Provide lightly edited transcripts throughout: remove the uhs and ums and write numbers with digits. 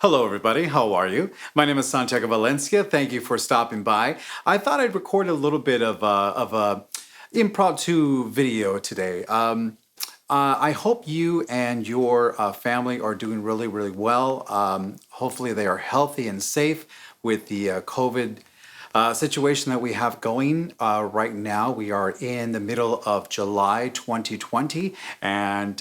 Hello, everybody. How are you? My name is Santiago Valencia. Thank you for stopping by. I thought I'd record a little bit of a impromptu video today. I hope you and your family are doing really, really well. Hopefully, they are healthy and safe with the COVID situation that we have going right now. We are in the middle of July 2020, and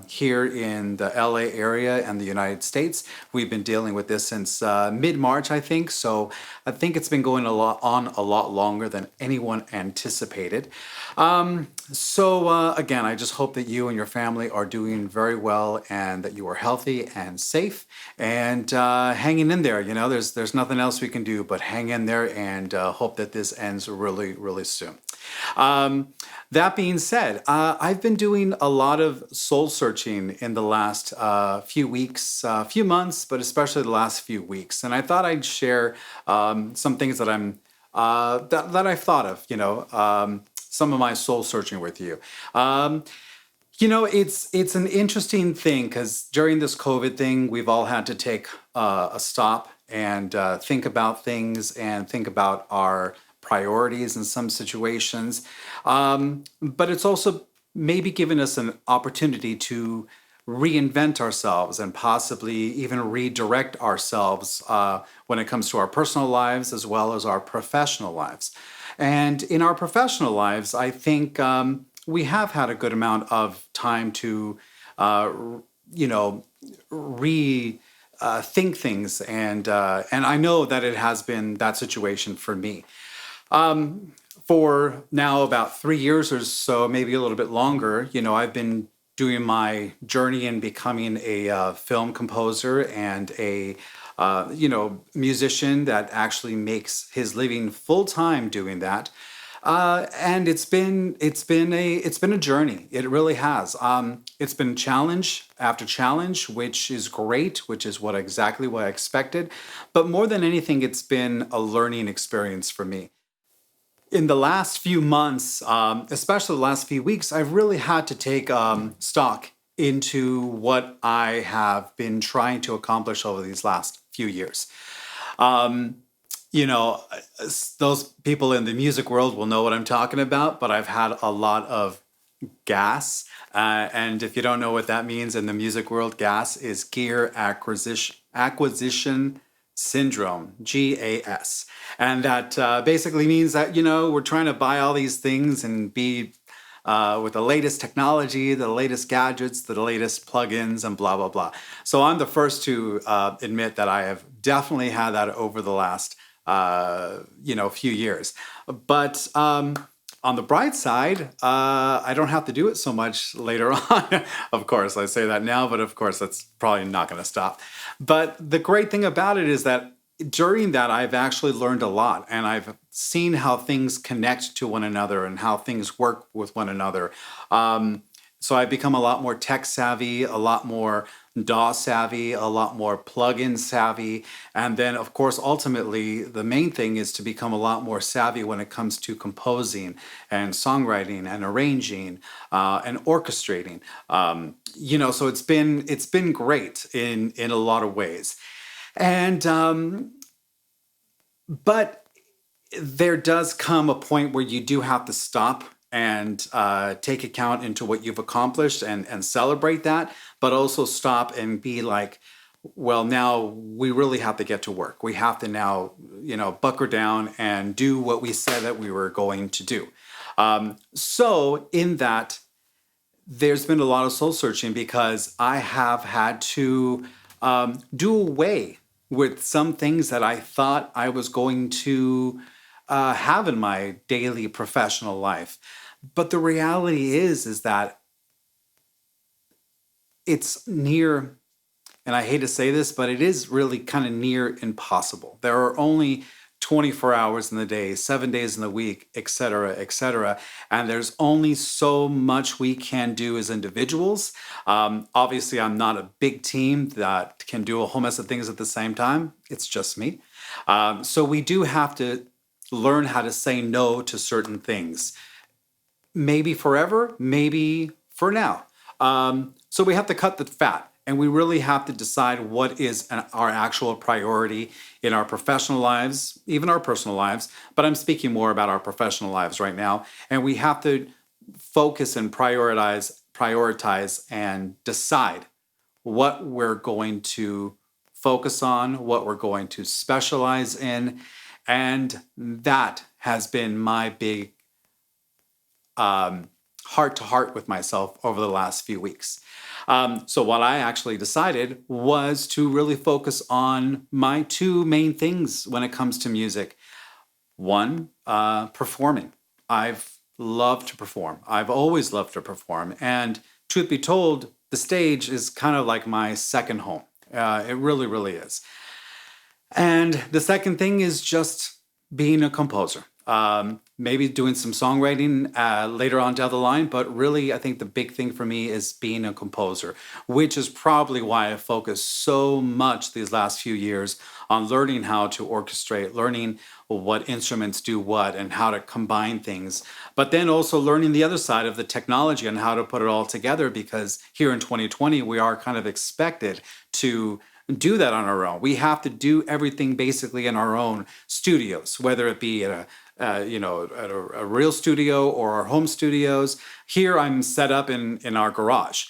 here in the LA area and the United States, we've been dealing with this since mid-March, I think. So I think it's been going a lot longer than anyone anticipated. So again, I just hope that you and your family are doing very well and that you are healthy and safe and hanging in there. You know, there's nothing else we can do but hang in there and hope that this ends really, really soon. That being said, I've been doing a lot of soul searching in the last few weeks, few months, but especially the last few weeks. And I thought I'd share some things that that I've thought of. Some of my soul searching with you. It's an interesting thing because during this COVID thing, we've all had to take a stop and think about things and think about our priorities in some situations. But it's also maybe given us an opportunity to reinvent ourselves and possibly even redirect ourselves when it comes to our personal lives as well as our professional lives. And in our professional lives, I think we have had a good amount of time to, think things, and I know that it has been that situation for me. For now about 3 years or so, maybe a little bit longer, I've been doing my journey in becoming a film composer and a musician that actually makes his living full time doing that. And it's been a journey. It really has. It's been challenge after challenge, which is great, which is exactly what I expected. But more than anything, it's been a learning experience for me. In the last few months, especially the last few weeks, I've really had to take stock into what I have been trying to accomplish over these last few years. Um, those people in the music world will know what I'm talking about, but I've had a lot of gas. And if you don't know what that means in the music world, gas is gear acquisition syndrome, GAS. And that basically means that, we're trying to buy all these things and be with the latest technology, the latest gadgets, the latest plugins, and blah, blah, blah. So I'm the first to admit that I have definitely had that over the last, few years. But on the bright side, I don't have to do it so much later on. Of course, I say that now, but of course, that's probably not going to stop. But the great thing about it is that during that, I've actually learned a lot, and I've seen how things connect to one another and how things work with one another. So I've become a lot more tech savvy, a lot more DAW savvy, a lot more plugin savvy. And then, of course, ultimately, the main thing is to become a lot more savvy when it comes to composing and songwriting and arranging and orchestrating. So it's been great in a lot of ways. And but there does come a point where you do have to stop and take account into what you've accomplished and celebrate that, but also stop and be like, well, now we really have to get to work. We have to now, buckle down and do what we said that we were going to do. So in that, there's been a lot of soul searching because I have had to do away with some things that I thought I was going to have in my daily professional life. But the reality is that it's near, and I hate to say this, but it is really kind of near impossible. There are only 24 hours in the day, 7 days in the week, et cetera, et cetera. And there's only so much we can do as individuals. Obviously, I'm not a big team that can do a whole mess of things at the same time. It's just me. So we do have to learn how to say no to certain things. Maybe forever, maybe for now. So we have to cut the fat and we really have to decide what is our actual priority in our professional lives, even our personal lives. But I'm speaking more about our professional lives right now. And we have to focus and prioritize and decide what we're going to focus on, what we're going to specialize in. And that has been my big heart to heart with myself over the last few weeks. So what I actually decided was to really focus on my two main things when it comes to music. One, performing. I've loved to perform. I've always loved to perform. And truth be told, the stage is kind of like my second home. It really, really is. And the second thing is just being a composer. Maybe doing some songwriting later on down the line, but really I think the big thing for me is being a composer, which is probably why I focused so much these last few years on learning how to orchestrate, learning what instruments do what and how to combine things, but then also learning the other side of the technology and how to put it all together, because here in 2020 we are kind of expected to do that on our own. We have to do everything basically in our own studios, whether it be at a real studio or our home studios. Here I'm set up in our garage.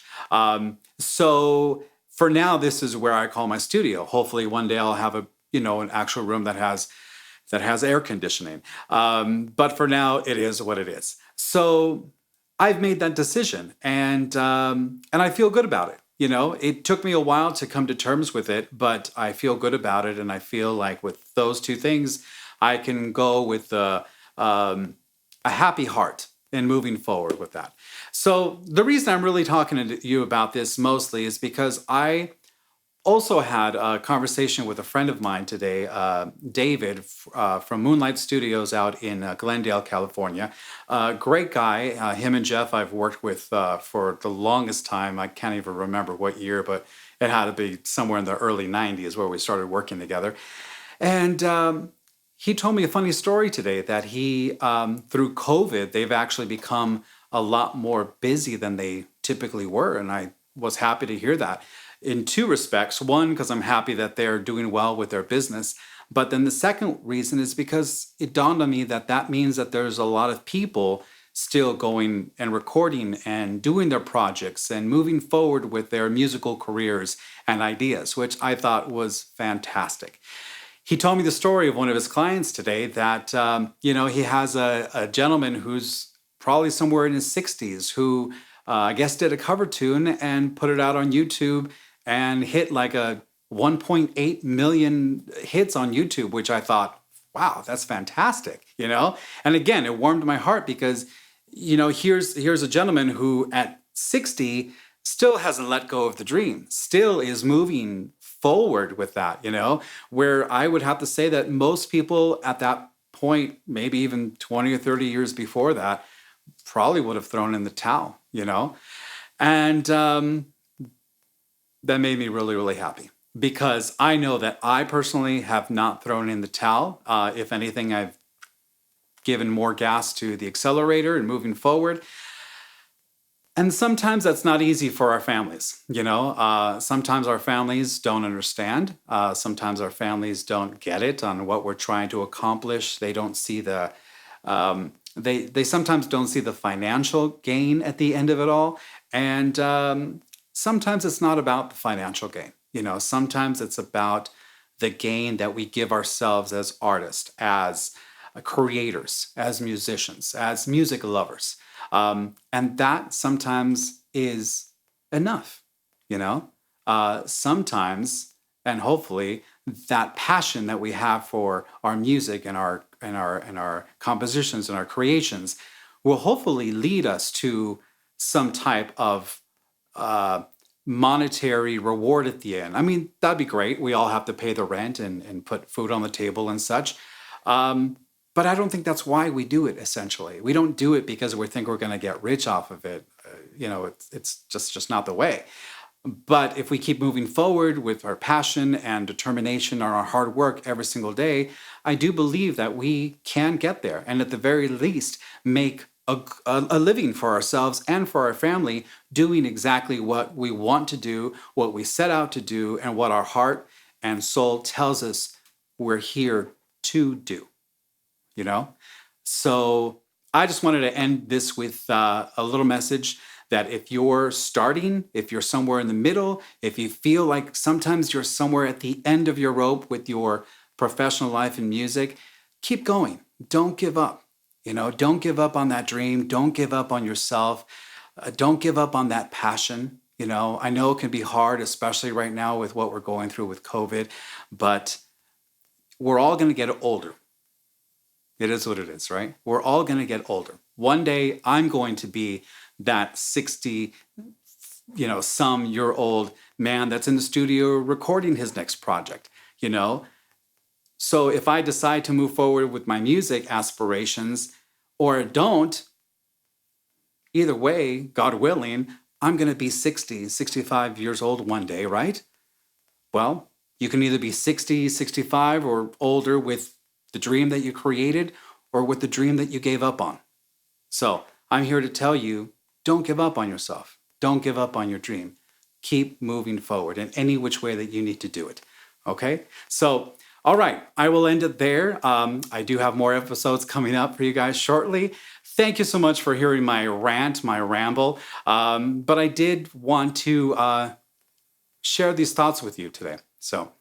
So for now, this is where I call my studio. Hopefully one day I'll have an actual room that has air conditioning. But for now, it is what it is. So I've made that decision, and I feel good about it. It took me a while to come to terms with it, but I feel good about it, and I feel like with those two things, I can go with a happy heart in moving forward with that. So the reason I'm really talking to you about this mostly is because I also had a conversation with a friend of mine today, David from Moonlight Studios out in Glendale, California. Great guy. Him and Jeff I've worked with for the longest time. I can't even remember what year, but it had to be somewhere in the early 90s where we started working together. And he told me a funny story today that he, through COVID, they've actually become a lot more busy than they typically were. And I was happy to hear that in two respects. One, because I'm happy that they're doing well with their business. But then the second reason is because it dawned on me that that means that there's a lot of people still going and recording and doing their projects and moving forward with their musical careers and ideas, which I thought was fantastic. He told me the story of one of his clients today that, he has a gentleman who's probably somewhere in his 60s who I guess did a cover tune and put it out on YouTube and hit like a 1.8 million hits on YouTube, which I thought, wow, that's fantastic, And again, it warmed my heart because, here's a gentleman who at 60 still hasn't let go of the dream, still is moving forward with that, where I would have to say that most people at that point, maybe even 20 or 30 years before that, probably would have thrown in the towel, And that made me really, really happy because I know that I personally have not thrown in the towel. If anything, I've given more gas to the accelerator and moving forward. And sometimes that's not easy for our families. Sometimes our families don't understand. Sometimes our families don't get it on what we're trying to accomplish. They don't see they sometimes don't see the financial gain at the end of it all. And sometimes it's not about the financial gain. Sometimes it's about the gain that we give ourselves as artists, as creators, as musicians, as music lovers. And that sometimes is enough, sometimes, and hopefully that passion that we have for our music and our compositions and our creations will hopefully lead us to some type of monetary reward at the end. I mean, that'd be great. We all have to pay the rent and put food on the table and such. But I don't think that's why we do it, essentially. We don't do it because we think we're going to get rich off of it. It's just not the way. But if we keep moving forward with our passion and determination and our hard work every single day, I do believe that we can get there and at the very least make a living for ourselves and for our family, doing exactly what we want to do, what we set out to do, and what our heart and soul tells us we're here to do, you know? So I just wanted to end this with a little message that if you're starting, if you're somewhere in the middle, if you feel like sometimes you're somewhere at the end of your rope with your professional life in music, keep going. Don't give up. Don't give up on that dream. Don't give up on yourself. Don't give up on that passion. I know it can be hard, especially right now with what we're going through with COVID, but we're all going to get older. It is what it is, right? We're all going to get older. One day I'm going to be that 60, some year old man that's in the studio recording his next project, So if I decide to move forward with my music aspirations or don't, either way, God willing, I'm going to be 60, 65 years old one day, right? Well, you can either be 60, 65 or older with the dream that you created or with the dream that you gave up on. So I'm here to tell you, don't give up on yourself. Don't give up on your dream. Keep moving forward in any which way that you need to do it. Okay? So, all right, I will end it there. I do have more episodes coming up for you guys shortly. Thank you so much for hearing my rant, my ramble. But I did want to share these thoughts with you today. So,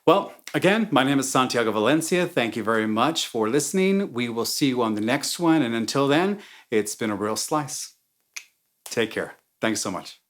well, again, my name is Santiago Valencia. Thank you very much for listening. We will see you on the next one. And until then, it's been a real slice. Take care. Thanks so much.